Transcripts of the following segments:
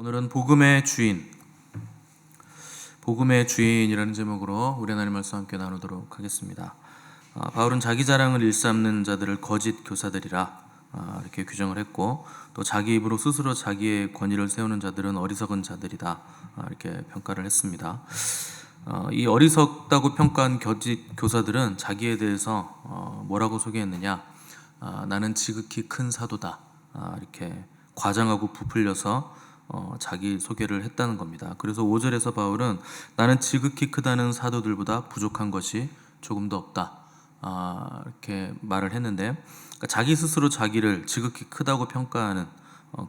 오늘은 복음의 주인이라는 제목으로 우리 하나님 말씀 함께 나누도록 하겠습니다. 바울은 자기 자랑을 일삼는 자들을 거짓 교사들이라 이렇게 규정을 했고, 또 자기 입으로 스스로 자기의 권위를 세우는 자들은 어리석은 자들이다 이렇게 평가를 했습니다. 이 어리석다고 평가한 거짓 교사들은 자기에 대해서 뭐라고 소개했느냐, 나는 지극히 큰 사도다 이렇게 과장하고 부풀려서 자기 소개를 했다는 겁니다. 그래서 5절에서 바울은 나는 지극히 크다는 사도들보다 부족한 것이 조금도 없다 이렇게 말을 했는데, 그러니까 자기 스스로 자기를 지극히 크다고 평가하는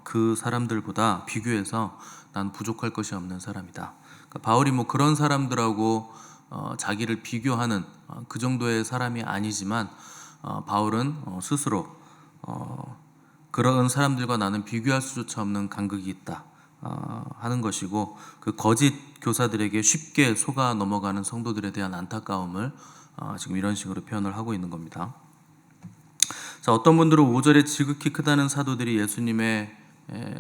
그 사람들보다 비교해서 난 부족할 것이 없는 사람이다. 그러니까 바울이 그런 사람들하고 자기를 비교하는 그 정도의 사람이 아니지만, 바울은 스스로 그런 사람들과 나는 비교할 수조차 없는 간극이 있다 하는 것이고, 그 거짓 교사들에게 쉽게 속아 넘어가는 성도들에 대한 안타까움을 지금 이런 식으로 표현을 하고 있는 겁니다. 자, 어떤 분들은 5절에 지극히 크다는 사도들이 예수님의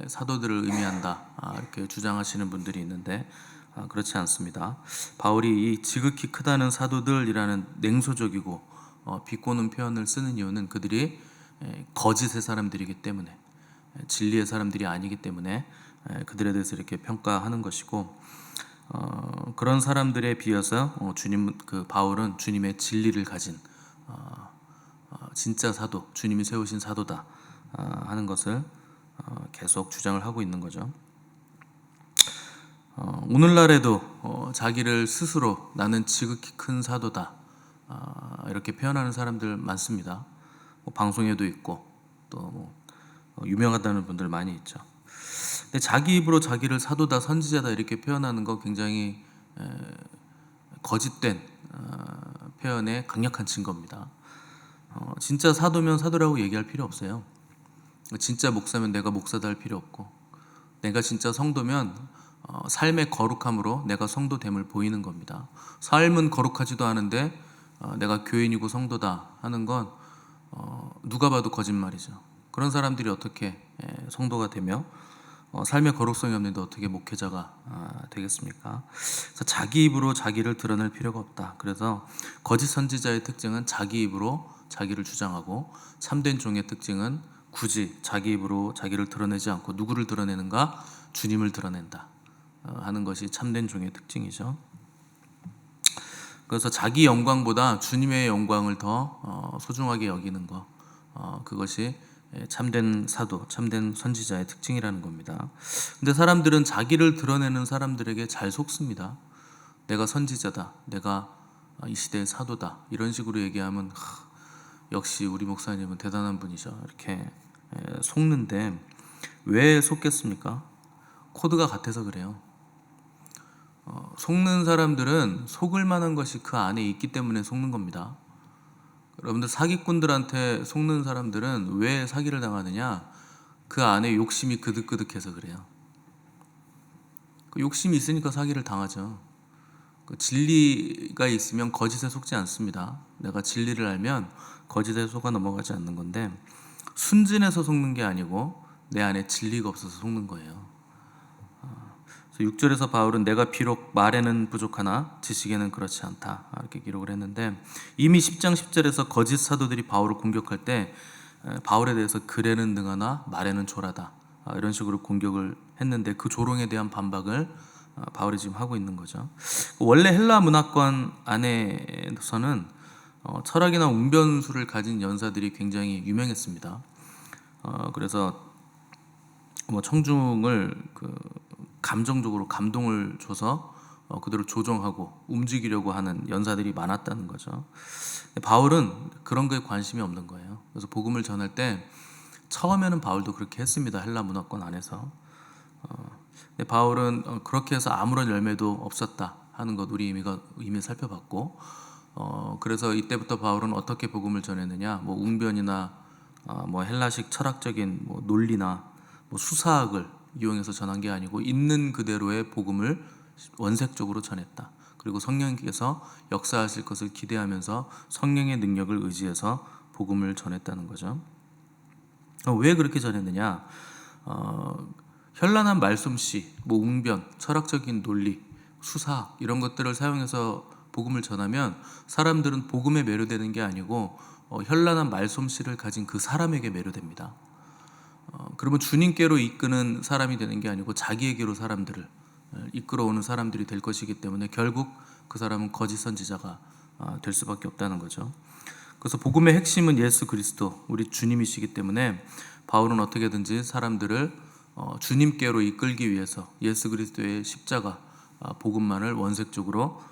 사도들을 의미한다 이렇게 주장하시는 분들이 있는데, 그렇지 않습니다. 바울이 이 지극히 크다는 사도들이라는 냉소적이고 비꼬는 표현을 쓰는 이유는 그들이 거짓의 사람들이기 때문에, 진리의 사람들이 아니기 때문에 그들에 대해서 이렇게 평가하는 것이고, 그런 사람들에 비해서 바울은 주님의 진리를 가진 진짜 사도, 주님이 세우신 사도다 하는 것을 계속 주장을 하고 있는 거죠. 오늘날에도 자기를 스스로 나는 지극히 큰 사도다 이렇게 표현하는 사람들 많습니다. 방송에도 있고 또 유명하다는 분들 많이 있죠. 근데 자기 입으로 자기를 사도다, 선지자다 이렇게 표현하는 거 굉장히 거짓된 표현의 강력한 증거입니다. 진짜 사도면 사도라고 얘기할 필요 없어요. 진짜 목사면 내가 목사다 할 필요 없고, 내가 진짜 성도면 삶의 거룩함으로 내가 성도됨을 보이는 겁니다. 삶은 거룩하지도 않은데 내가 교인이고 성도다 하는 건 누가 봐도 거짓말이죠. 그런 사람들이 어떻게 성도가 되며 삶의 거룩성이 없는데 어떻게 목회자가 되겠습니까? 그래서 자기 입으로 자기를 드러낼 필요가 없다. 그래서 거짓 선지자의 특징은 자기 입으로 자기를 주장하고, 참된 종의 특징은 굳이 자기 입으로 자기를 드러내지 않고 누구를 드러내는가? 주님을 드러낸다 하는 것이 참된 종의 특징이죠. 그래서 자기 영광보다 주님의 영광을 더 소중하게 여기는 것, 그것이 참된 사도, 참된 선지자의 특징이라는 겁니다. 근데 사람들은 자기를 드러내는 사람들에게 잘 속습니다. 내가 선지자다, 내가 이 시대의 사도다 이런 식으로 얘기하면 역시 우리 목사님은 대단한 분이죠 이렇게 속는데, 왜 속겠습니까? 코드가 같아서 그래요. 속는 사람들은 속을 만한 것이 그 안에 있기 때문에 속는 겁니다. 여러분들, 사기꾼들한테 속는 사람들은 왜 사기를 당하느냐? 그 안에 욕심이 그득그득해서 그래요. 그 욕심이 있으니까 사기를 당하죠. 그 진리가 있으면 거짓에 속지 않습니다. 내가 진리를 알면 거짓에 속아 넘어가지 않는 건데, 순진해서 속는 게 아니고 내 안에 진리가 없어서 속는 거예요. 6절에서 바울은 내가 비록 말에는 부족하나 지식에는 그렇지 않다 이렇게 기록을 했는데, 이미 10장 10절에서 거짓 사도들이 바울을 공격할 때 바울에 대해서 글에는 능하나 말에는 조라다 이런 식으로 공격을 했는데, 그 조롱에 대한 반박을 바울이 지금 하고 있는 거죠. 원래 헬라 문화권 안에서는 철학이나 웅변술을 가진 연사들이 굉장히 유명했습니다. 그래서 청중을 감정적으로 감동을 줘서 그대로 조종하고 움직이려고 하는 연사들이 많았다는 거죠. 바울은 그런 거에 관심이 없는 거예요. 그래서 복음을 전할 때 처음에는 바울도 그렇게 했습니다. 헬라 문화권 안에서. 근데 바울은 그렇게 해서 아무런 열매도 없었다 하는 것 우리 이미 살펴봤고, 그래서 이때부터 바울은 어떻게 복음을 전했느냐, 웅변이나 헬라식 철학적인 논리나 수사학을 이용해서 전한 게 아니고 있는 그대로의 복음을 원색적으로 전했다. 그리고 성령께서 역사하실 것을 기대하면서 성령의 능력을 의지해서 복음을 전했다는 거죠. 왜 그렇게 전했느냐? 현란한 말솜씨, 웅변, 철학적인 논리, 수사학 이런 것들을 사용해서 복음을 전하면 사람들은 복음에 매료되는 게 아니고 현란한 말솜씨를 가진 그 사람에게 매료됩니다. 그러면 주님께로 이끄는 사람이 되는 게 아니고 자기에게로 사람들을 이끌어오는 사람들이 될 것이기 때문에 결국 그 사람은 거짓 선지자가 될 수밖에 없다는 거죠. 그래서 복음의 핵심은 예수 그리스도, 우리 주님이시기 때문에 바울은 어떻게든지 사람들을 주님께로 이끌기 위해서 예수 그리스도의 십자가 복음만을 원색적으로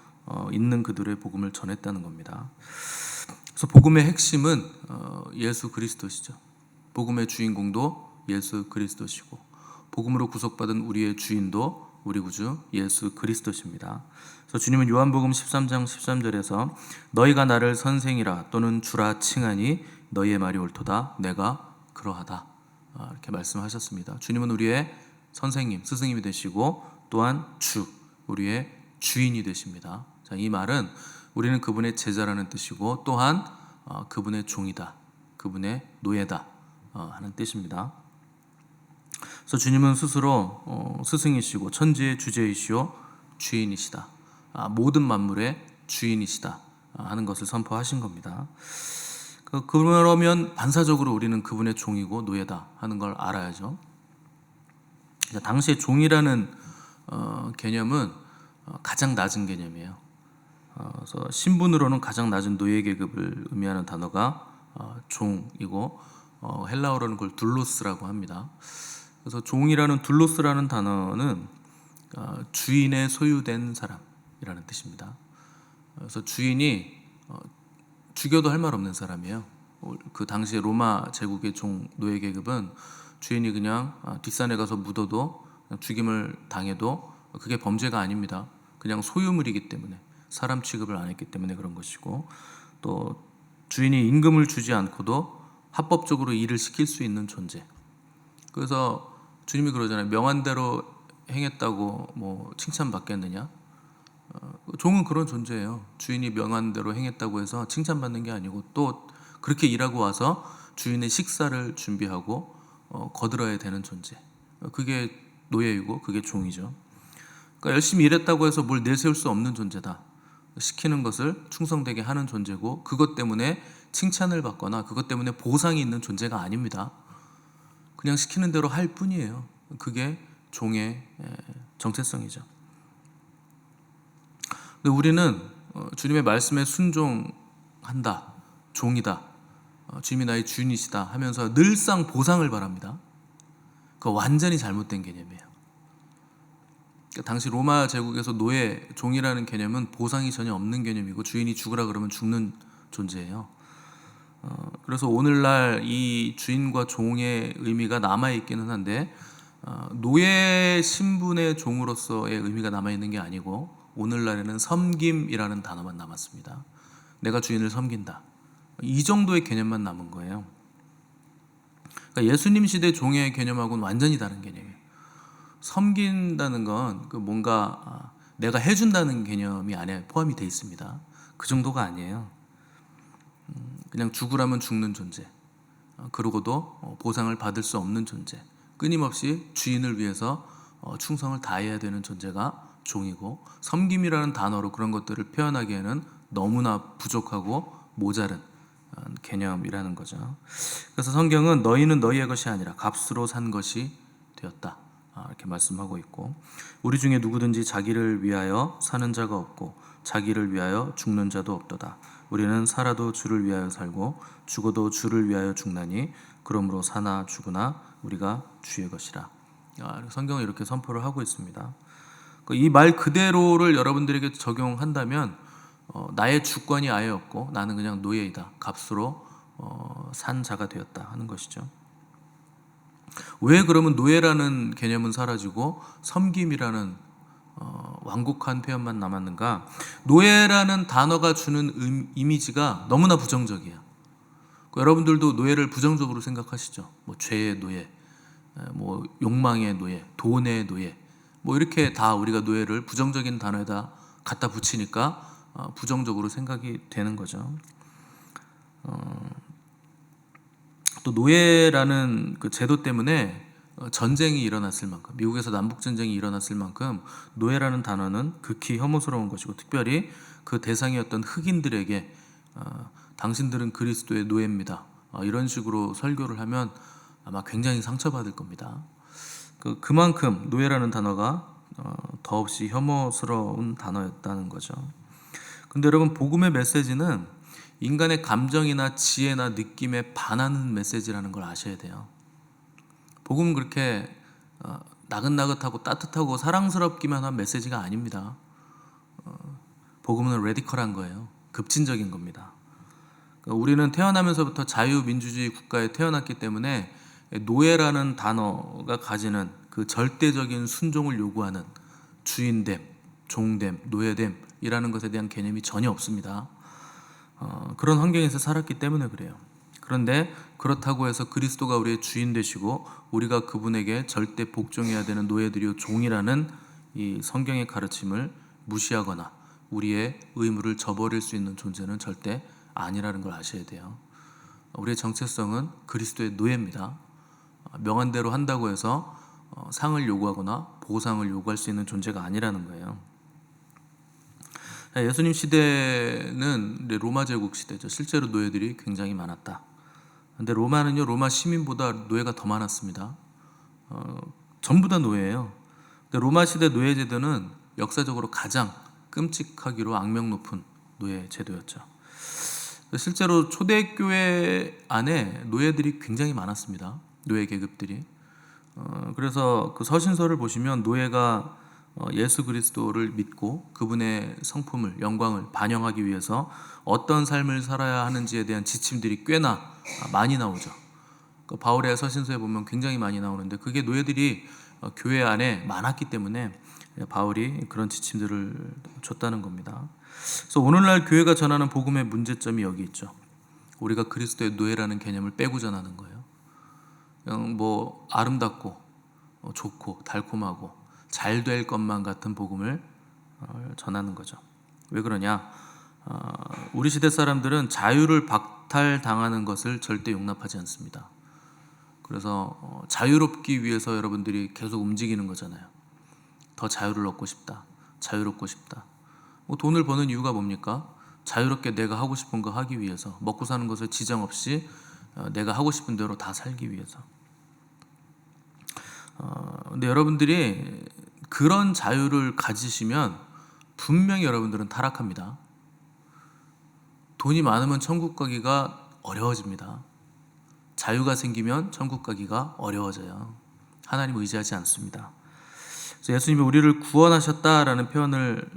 있는 그들의 복음을 전했다는 겁니다. 그래서 복음의 핵심은 예수 그리스도시죠. 복음의 주인공도 예수 그리스도시고 복음으로 구속받은 우리의 주인도 우리 구주 예수 그리스도십니다. 그래서 주님은 요한복음 13장 13절에서 너희가 나를 선생이라 또는 주라 칭하니 너희의 말이 옳도다 내가 그러하다 이렇게 말씀하셨습니다. 주님은 우리의 선생님, 스승님이 되시고 또한 주, 우리의 주인이 되십니다. 자, 이 말은 우리는 그분의 제자라는 뜻이고 또한 그분의 종이다, 그분의 노예다 하는 뜻입니다. 그래서 주님은 스스로 스승이시고 천지의 주제이시오 주인이시다, 모든 만물의 주인이시다 하는 것을 선포하신 겁니다. 그러면 반사적으로 우리는 그분의 종이고 노예다 하는 걸 알아야죠. 당시에 종이라는 개념은 가장 낮은 개념이에요. 그래서 신분으로는 가장 낮은 노예 계급을 의미하는 단어가 종이고 헬라어로는 그걸 둘로스라고 합니다. 그래서 종이라는 둘로스라는 단어는 주인의 소유된 사람이라는 뜻입니다. 그래서 주인이 죽여도 할 말 없는 사람이에요. 그 당시에 로마 제국의 종 노예 계급은 주인이 그냥 뒷산에 가서 묻어도 죽임을 당해도 그게 범죄가 아닙니다. 그냥 소유물이기 때문에 사람 취급을 안 했기 때문에 그런 것이고, 또 주인이 임금을 주지 않고도 합법적으로 일을 시킬 수 있는 존재. 그래서 주님이 그러잖아요. 명한대로 행했다고 뭐 칭찬받겠느냐? 종은 그런 존재예요. 주인이 명한대로 행했다고 해서 칭찬받는 게 아니고 또 그렇게 일하고 와서 주인의 식사를 준비하고 거들어야 되는 존재. 그게 노예이고 그게 종이죠. 그러니까 열심히 일했다고 해서 뭘 내세울 수 없는 존재다. 시키는 것을 충성되게 하는 존재고 그것 때문에 칭찬을 받거나 그것 때문에 보상이 있는 존재가 아닙니다. 그냥 시키는 대로 할 뿐이에요. 그게 종의 정체성이죠. 근데 우리는 주님의 말씀에 순종한다, 종이다, 주님이 나의 주인이시다 하면서 늘상 보상을 바랍니다. 그거 완전히 잘못된 개념이에요. 그러니까 당시 로마 제국에서 노예, 종이라는 개념은 보상이 전혀 없는 개념이고 주인이 죽으라 그러면 죽는 존재예요. 그래서 오늘날 이 주인과 종의 의미가 남아있기는 한데 노예 신분의 종으로서의 의미가 남아있는 게 아니고 오늘날에는 섬김이라는 단어만 남았습니다. 내가 주인을 섬긴다. 이 정도의 개념만 남은 거예요. 그러니까 예수님 시대 종의 개념하고는 완전히 다른 개념이에요. 섬긴다는 건 뭔가 내가 해준다는 개념이 안에 포함이 되어 있습니다. 그 정도가 아니에요. 그냥 죽으라면 죽는 존재, 그러고도 보상을 받을 수 없는 존재, 끊임없이 주인을 위해서 충성을 다해야 되는 존재가 종이고, 섬김이라는 단어로 그런 것들을 표현하기에는 너무나 부족하고 모자른 개념이라는 거죠. 그래서 성경은 너희는 너희의 것이 아니라 값으로 산 것이 되었다 이렇게 말씀하고 있고, 우리 중에 누구든지 자기를 위하여 사는 자가 없고 자기를 위하여 죽는 자도 없도다. 우리는 살아도 주를 위하여 살고 죽어도 주를 위하여 죽나니 그러므로 사나 죽으나 우리가 주의 것이라. 성경은 이렇게 선포를 하고 있습니다. 이 말 그대로를 여러분들에게 적용한다면 나의 주권이 아예 없고 나는 그냥 노예이다, 값으로 산 자가 되었다 하는 것이죠. 왜 그러면 노예라는 개념은 사라지고 섬김이라는 완곡한 표현만 남았는가? 노예라는 단어가 주는 이미지가 너무나 부정적이에요. 여러분들도 노예를 부정적으로 생각하시죠. 뭐 죄의 노예, 뭐 욕망의 노예, 돈의 노예, 뭐 이렇게 다 우리가 노예를 부정적인 단어에다 갖다 붙이니까 부정적으로 생각이 되는 거죠. 또 노예라는 그 제도 때문에 전쟁이 일어났을 만큼, 미국에서 남북전쟁이 일어났을 만큼 노예라는 단어는 극히 혐오스러운 것이고, 특별히 그 대상이었던 흑인들에게 당신들은 그리스도의 노예입니다, 이런 식으로 설교를 하면 아마 굉장히 상처받을 겁니다. 그만큼 노예라는 단어가 더없이 혐오스러운 단어였다는 거죠. 근데 여러분, 복음의 메시지는 인간의 감정이나 지혜나 느낌에 반하는 메시지라는 걸 아셔야 돼요. 복음은 그렇게 나긋나긋하고 따뜻하고 사랑스럽기만 한 메시지가 아닙니다. 복음은 레디컬한 거예요. 급진적인 겁니다. 우리는 태어나면서부터 자유민주주의 국가에 태어났기 때문에 노예라는 단어가 가지는 그 절대적인 순종을 요구하는 주인됨, 종됨, 노예됨이라는 것에 대한 개념이 전혀 없습니다. 그런 환경에서 살았기 때문에 그래요. 그런데 그렇다고 해서 그리스도가 우리의 주인 되시고 우리가 그분에게 절대 복종해야 되는 노예들이요 종이라는 이 성경의 가르침을 무시하거나 우리의 의무를 저버릴 수 있는 존재는 절대 아니라는 걸 아셔야 돼요. 우리의 정체성은 그리스도의 노예입니다. 명한대로 한다고 해서 상을 요구하거나 보상을 요구할 수 있는 존재가 아니라는 거예요. 예수님 시대는 로마 제국 시대죠. 실제로 노예들이 굉장히 많았다. 근데 로마는요, 로마 시민보다 노예가 더 많았습니다. 전부 다 노예예요. 근데 로마 시대 노예 제도는 역사적으로 가장 끔찍하기로 악명 높은 노예 제도였죠. 실제로 초대교회 안에 노예들이 굉장히 많았습니다. 노예 계급들이. 그래서 그 서신서를 보시면 노예가 예수 그리스도를 믿고 그분의 성품을, 영광을 반영하기 위해서 어떤 삶을 살아야 하는지에 대한 지침들이 꽤나 많이 나오죠. 바울의 서신서에 보면 굉장히 많이 나오는데 그게 노예들이 교회 안에 많았기 때문에 바울이 그런 지침들을 줬다는 겁니다. 그래서 오늘날 교회가 전하는 복음의 문제점이 여기 있죠. 우리가 그리스도의 노예라는 개념을 빼고 전하는 거예요. 그냥 뭐 아름답고 좋고 달콤하고 잘 될 것만 같은 복음을 전하는 거죠. 왜 그러냐? 우리 시대 사람들은 자유를 박탈당하는 것을 절대 용납하지 않습니다. 그래서 자유롭기 위해서 여러분들이 계속 움직이는 거잖아요. 더 자유를 얻고 싶다, 자유롭고 싶다. 돈을 버는 이유가 뭡니까? 자유롭게 내가 하고 싶은 거 하기 위해서, 먹고 사는 것을 지장 없이 내가 하고 싶은 대로 다 살기 위해서. 근데 여러분들이 그런 자유를 가지시면 분명히 여러분들은 타락합니다. 돈이 많으면 천국 가기가 어려워집니다. 자유가 생기면 천국 가기가 어려워져요. 하나님 의지하지 않습니다. 그래서 예수님이 우리를 구원하셨다라는 표현을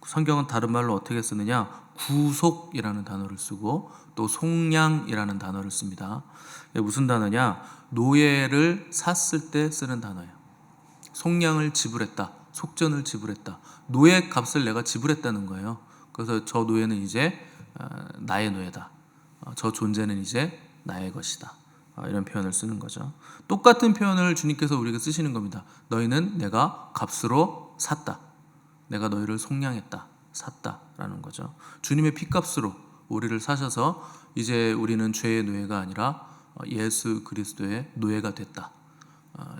성경은 다른 말로 어떻게 쓰느냐? 구속이라는 단어를 쓰고 또 속량이라는 단어를 씁니다. 이게 무슨 단어냐? 노예를 샀을 때 쓰는 단어예요. 속량을 지불했다, 속전을 지불했다. 노예 값을 내가 지불했다는 거예요. 그래서 저 노예는 이제 나의 노예다. 저 존재는 이제 나의 것이다. 이런 표현을 쓰는 거죠. 똑같은 표현을 주님께서 우리에게 쓰시는 겁니다. 너희는 내가 값으로 샀다. 내가 너희를 속량했다, 샀다라는 거죠. 주님의 피값으로 우리를 사셔서 이제 우리는 죄의 노예가 아니라 예수 그리스도의 노예가 됐다.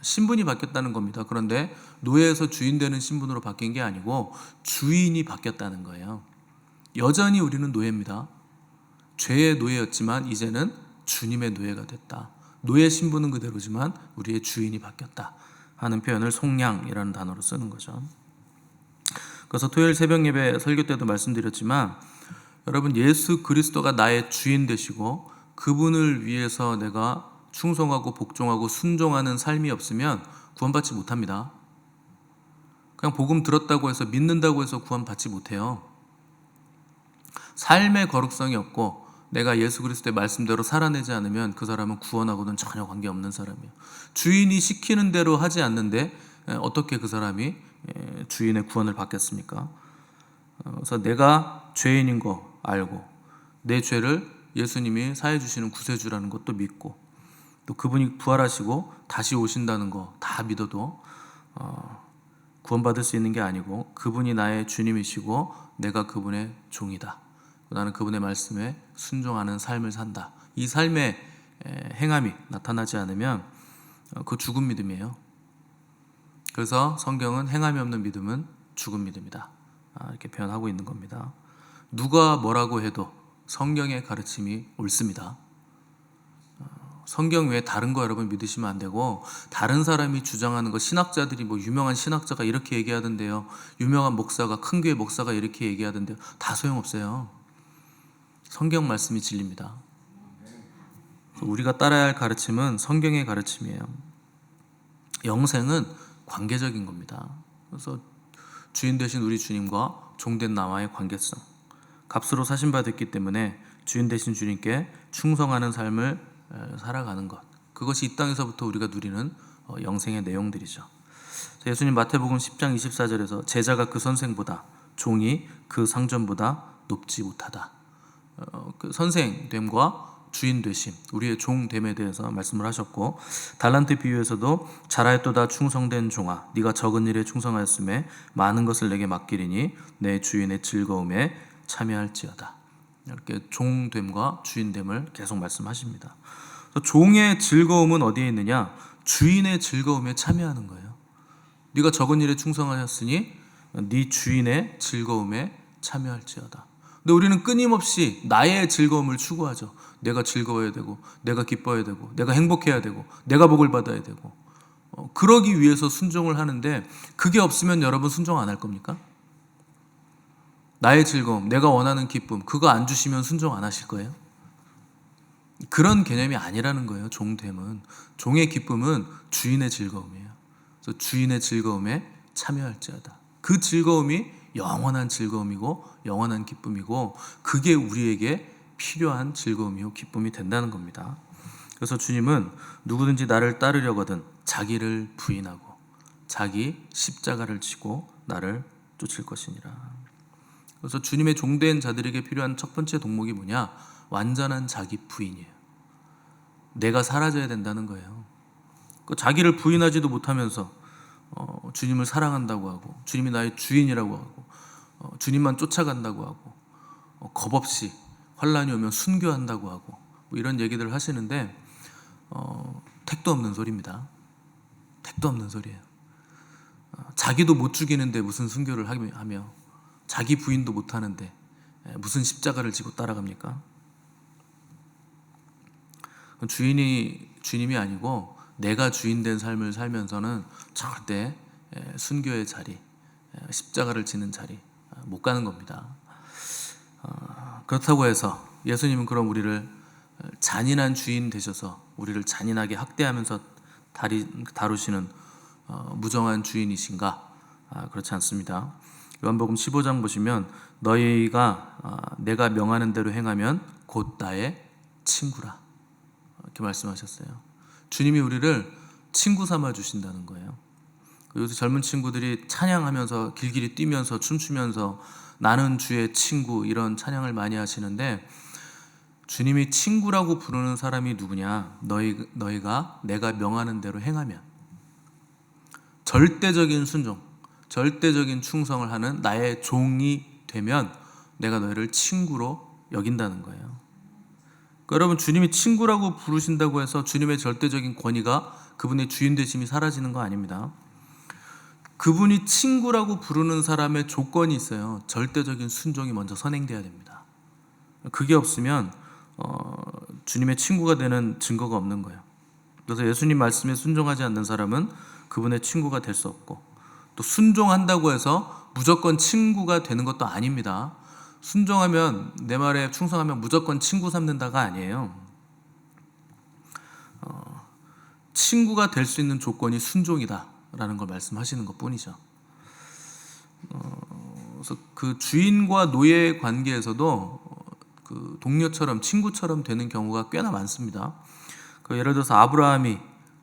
신분이 바뀌었다는 겁니다. 그런데 노예에서 주인 되는 신분으로 바뀐 게 아니고 주인이 바뀌었다는 거예요. 여전히 우리는 노예입니다. 죄의 노예였지만 이제는 주님의 노예가 됐다. 노예 신분은 그대로지만 우리의 주인이 바뀌었다 하는 표현을 속량이라는 단어로 쓰는 거죠. 그래서 토요일 새벽 예배 설교 때도 말씀드렸지만 여러분, 예수 그리스도가 나의 주인 되시고 그분을 위해서 내가 충성하고 복종하고 순종하는 삶이 없으면 구원받지 못합니다. 그냥 복음 들었다고 해서, 믿는다고 해서 구원받지 못해요. 삶의 거룩성이 없고 내가 예수 그리스도의 말씀대로 살아내지 않으면 그 사람은 구원하고는 전혀 관계없는 사람이에요. 주인이 시키는 대로 하지 않는데 어떻게 그 사람이 주인의 구원을 받겠습니까? 그래서 내가 죄인인 거 알고 내 죄를 예수님이 사해 주시는 구세주라는 것도 믿고 또 그분이 부활하시고 다시 오신다는 거 다 믿어도 구원받을 수 있는 게 아니고 그분이 나의 주님이시고 내가 그분의 종이다. 나는 그분의 말씀에 순종하는 삶을 산다. 이 삶의 행함이 나타나지 않으면 그 죽은 믿음이에요. 그래서 성경은 행함이 없는 믿음은 죽은 믿음이다, 이렇게 표현하고 있는 겁니다. 누가 뭐라고 해도 성경의 가르침이 옳습니다. 성경 외에 다른 거 여러분 믿으시면 안 되고, 다른 사람이 주장하는 거, 신학자들이 뭐 유명한 신학자가 이렇게 얘기하던데요, 유명한 목사가, 큰 교회 목사가 이렇게 얘기하던데요, 다 소용없어요. 성경 말씀이 진리입니다. 우리가 따라야 할 가르침은 성경의 가르침이에요. 영생은 관계적인 겁니다. 그래서 주인 되신 우리 주님과 종된 나와의 관계성, 값으로 사신 바 됐기 때문에 주인 되신 주님께 충성하는 삶을 살아가는 것, 그것이 이 땅에서부터 우리가 누리는 영생의 내용들이죠. 예수님 마태복음 10장 24절에서 제자가 그 선생보다, 종이 그 상전보다 높지 못하다, 그 선생됨과 주인 되심, 우리의 종됨에 대해서 말씀을 하셨고, 달란트 비유에서도 잘하였도다 충성된 종아, 네가 적은 일에 충성하였음에 많은 것을 내게 맡기리니 내 주인의 즐거움에 참여할지어다, 이렇게 종됨과 주인됨을 계속 말씀하십니다. 종의 즐거움은 어디에 있느냐? 주인의 즐거움에 참여하는 거예요. 네가 적은 일에 충성하였으니 네 주인의 즐거움에 참여할지어다. 근데 우리는 끊임없이 나의 즐거움을 추구하죠. 내가 즐거워야 되고, 내가 기뻐야 되고, 내가 행복해야 되고, 내가 복을 받아야 되고, 그러기 위해서 순종을 하는데, 그게 없으면 여러분 순종 안 할 겁니까? 나의 즐거움, 내가 원하는 기쁨, 그거 안 주시면 순종 안 하실 거예요? 그런 개념이 아니라는 거예요. 종됨은, 종의 기쁨은 주인의 즐거움이에요. 그래서 주인의 즐거움에 참여할지어다. 그 즐거움이 영원한 즐거움이고 영원한 기쁨이고, 그게 우리에게 필요한 즐거움이고 기쁨이 된다는 겁니다. 그래서 주님은 누구든지 나를 따르려거든 자기를 부인하고 자기 십자가를 지고 나를 쫓을 것이니라. 그래서 주님의 종된 자들에게 필요한 첫 번째 동목이 뭐냐? 완전한 자기 부인이에요. 내가 사라져야 된다는 거예요. 자기를 부인하지도 못하면서 주님을 사랑한다고 하고, 주님이 나의 주인이라고 하고, 주님만 쫓아간다고 하고, 겁없이 환난이 오면 순교한다고 하고, 뭐 이런 얘기들을 하시는데 택도 없는 소리입니다. 택도 없는 소리예요. 자기도 못 죽이는데 무슨 순교를 하며, 자기 부인도 못 하는데 무슨 십자가를 지고 따라갑니까? 주님이 아니고 내가 주인 된 삶을 살면서는 절대 순교의 자리, 십자가를 지는 자리 못 가는 겁니다. 그렇다고 해서 예수님은 그럼 우리를 잔인한 주인 되셔서 우리를 잔인하게 학대하면서 다루시는 무정한 주인이신가? 그렇지 않습니다. 요한복음 15장 보시면 너희가 내가 명하는 대로 행하면 곧 나의 친구라, 이렇게 말씀하셨어요. 주님이 우리를 친구 삼아 주신다는 거예요. 요새 젊은 친구들이 찬양하면서 길길이 뛰면서 춤추면서 나는 주의 친구, 이런 찬양을 많이 하시는데, 주님이 친구라고 부르는 사람이 누구냐? 너희가 내가 명하는 대로 행하면, 절대적인 순종, 절대적인 충성을 하는 나의 종이 되면 내가 너희를 친구로 여긴다는 거예요. 그러니까 여러분, 주님이 친구라고 부르신다고 해서 주님의 절대적인 권위가, 그분의 주인 되심이 사라지는 거 아닙니다. 그분이 친구라고 부르는 사람의 조건이 있어요. 절대적인 순종이 먼저 선행돼야 됩니다. 그게 없으면 주님의 친구가 되는 증거가 없는 거예요. 그래서 예수님 말씀에 순종하지 않는 사람은 그분의 친구가 될 수 없고, 또 순종한다고 해서 무조건 친구가 되는 것도 아닙니다. 순종하면, 내 말에 충성하면 무조건 친구 삼는다가 아니에요. 친구가 될 수 있는 조건이 순종이다라는 걸 말씀하시는 것 뿐이죠. 그래서 그 주인과 노예의 관계에서도 그 동료처럼, 친구처럼 되는 경우가 꽤나 많습니다. 예를 들어서 아브라함이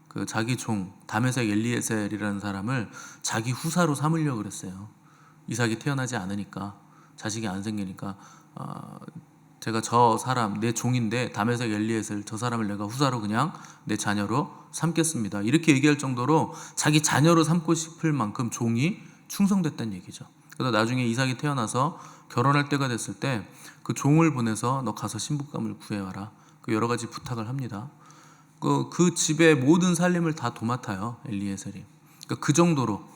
그 자기 종 다메섹 엘리에셀이라는 사람을 자기 후사로 삼으려고 그랬어요. 이삭이 태어나지 않으니까, 자식이 안 생기니까 제가 저 사람, 내 종인데 다메섹 엘리에셀, 저 사람을 내가 후사로 그냥 내 자녀로 삼겠습니다, 이렇게 얘기할 정도로 자기 자녀로 삼고 싶을 만큼 종이 충성됐다는 얘기죠. 그래서 나중에 이삭이 태어나서 결혼할 때가 됐을 때 그 종을 보내서 너 가서 신부감을 구해와라, 그 여러 가지 부탁을 합니다. 그 집의 모든 살림을 다 도맡아요. 엘리에셀이. 그러니까 그 정도로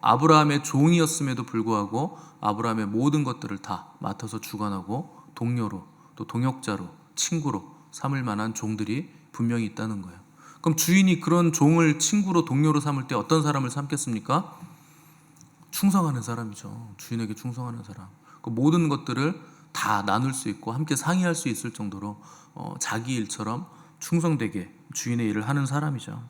아브라함의 종이었음에도 불구하고 아브라함의 모든 것들을 다 맡아서 주관하고 동료로 또 동역자로 친구로 삼을 만한 종들이 분명히 있다는 거예요. 그럼 주인이 그런 종을 친구로 동료로 삼을 때 어떤 사람을 삼겠습니까? 충성하는 사람이죠. 주인에게 충성하는 사람. 그 모든 것들을 다 나눌 수 있고 함께 상의할 수 있을 정도로 자기 일처럼 충성되게 주인의 일을 하는 사람이죠.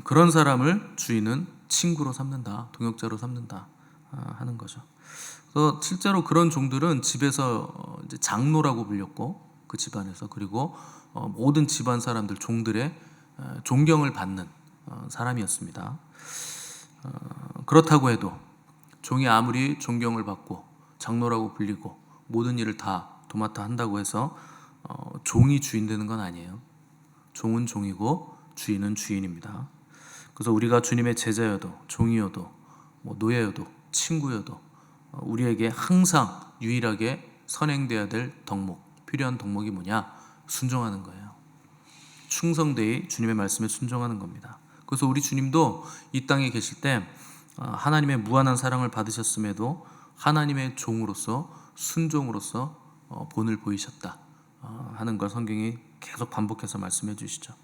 그런 사람을 주인은 친구로 삼는다, 동역자로 삼는다 하는 거죠. 그래서 실제로 그런 종들은 집에서 이제 장로라고 불렸고 그 집안에서, 그리고 모든 집안 사람들 종들의 존경을 받는 사람이었습니다. 그렇다고 해도 종이 아무리 존경을 받고 장로라고 불리고 모든 일을 다 도맡아 한다고 해서 종이 주인 되는 건 아니에요. 종은 종이고 주인은 주인입니다. 그래서 우리가 주님의 제자여도 종이여도 노예여도 친구여도 우리에게 항상 유일하게 선행돼야 될 덕목, 필요한 덕목이 뭐냐? 순종하는 거예요. 충성되이 주님의 말씀에 순종하는 겁니다. 그래서 우리 주님도 이 땅에 계실 때 하나님의 무한한 사랑을 받으셨음에도 하나님의 종으로서 순종으로서 본을 보이셨다 하는 걸 성경이 계속 반복해서 말씀해 주시죠.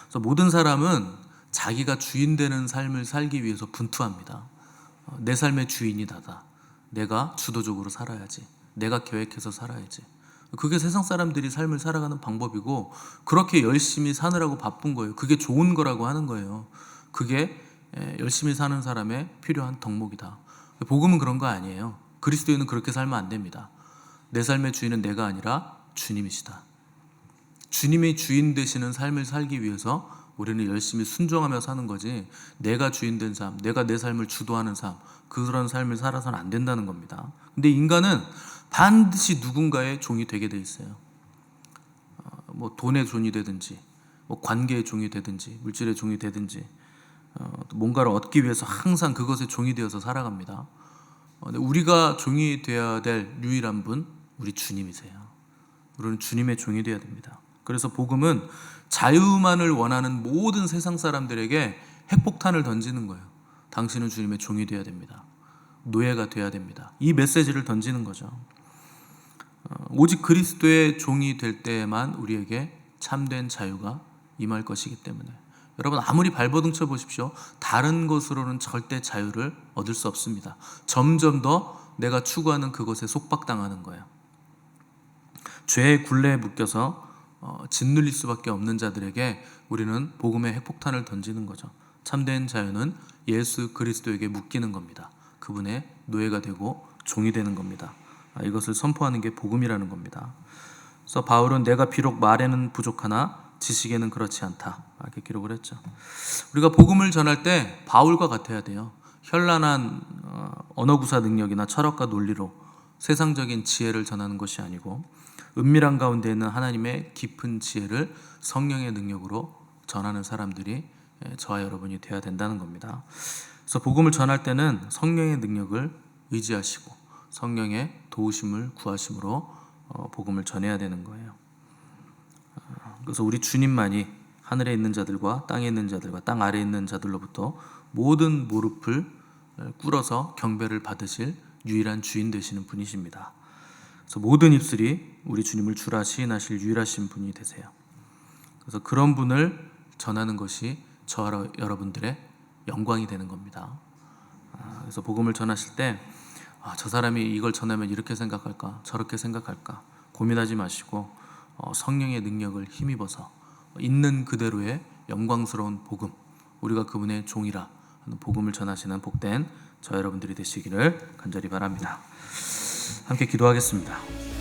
그래서 모든 사람은 자기가 주인 되는 삶을 살기 위해서 분투합니다. 내 삶의 주인이 나다. 내가 주도적으로 살아야지. 내가 계획해서 살아야지. 그게 세상 사람들이 삶을 살아가는 방법이고 그렇게 열심히 사느라고 바쁜 거예요. 그게 좋은 거라고 하는 거예요. 그게 열심히 사는 사람의 필요한 덕목이다. 복음은 그런 거 아니에요. 그리스도인은 그렇게 살면 안 됩니다. 내 삶의 주인은 내가 아니라 주님이시다. 주님이 주인 되시는 삶을 살기 위해서 우리는 열심히 순종하며 사는 거지, 내가 주인 된 삶, 내가 내 삶을 주도하는 삶, 그런 삶을 살아서는 안 된다는 겁니다. 근데 인간은 반드시 누군가의 종이 되게 돼 있어요. 돈의 종이 되든지 관계의 종이 되든지 물질의 종이 되든지 뭔가를 얻기 위해서 항상 그것의 종이 되어서 살아갑니다. 우리가 종이 되어야 될 유일한 분, 우리 주님이세요. 우리는 주님의 종이 되어야 됩니다. 그래서 복음은 자유만을 원하는 모든 세상 사람들에게 핵폭탄을 던지는 거예요. 당신은 주님의 종이 되어야 됩니다. 노예가 되어야 됩니다. 이 메시지를 던지는 거죠. 오직 그리스도의 종이 될 때에만 우리에게 참된 자유가 임할 것이기 때문에 여러분 아무리 발버둥 쳐 보십시오. 다른 것으로는 절대 자유를 얻을 수 없습니다. 점점 더 내가 추구하는 그것에 속박당하는 거예요. 죄의 굴레에 묶여서 짓눌릴 수밖에 없는 자들에게 우리는 복음의 핵폭탄을 던지는 거죠. 참된 자유는 예수 그리스도에게 묶이는 겁니다. 그분의 노예가 되고 종이 되는 겁니다. 이것을 선포하는 게 복음이라는 겁니다. 그래서 바울은 내가 비록 말에는 부족하나 지식에는 그렇지 않다 이렇게 기록을 했죠. 우리가 복음을 전할 때 바울과 같아야 돼요. 현란한 언어구사 능력이나 철학과 논리로 세상적인 지혜를 전하는 것이 아니고 은밀한 가운데 있는 하나님의 깊은 지혜를 성령의 능력으로 전하는 사람들이 저와 여러분이 되어야 된다는 겁니다. 그래서 복음을 전할 때는 성령의 능력을 의지하시고 성령의 도우심을 구하심으로 복음을 전해야 되는 거예요. 그래서 우리 주님만이 하늘에 있는 자들과 땅에 있는 자들과 땅 아래에 있는 자들로부터 모든 무릎을 꿇어서 경배를 받으실 유일한 주인 되시는 분이십니다. 그래서 모든 입술이 우리 주님을 주라 시인하실 유일하신 분이 되세요. 그래서 그런 분을 전하는 것이 저와 여러분들의 영광이 되는 겁니다. 그래서 복음을 전하실 때 저 사람이 이걸 전하면 이렇게 생각할까 저렇게 생각할까 고민하지 마시고 성령의 능력을 힘입어서 있는 그대로의 영광스러운 복음, 우리가 그분의 종이라 하는 복음을 전하시는 복된 저 여러분들이 되시기를 간절히 바랍니다. 함께 기도하겠습니다.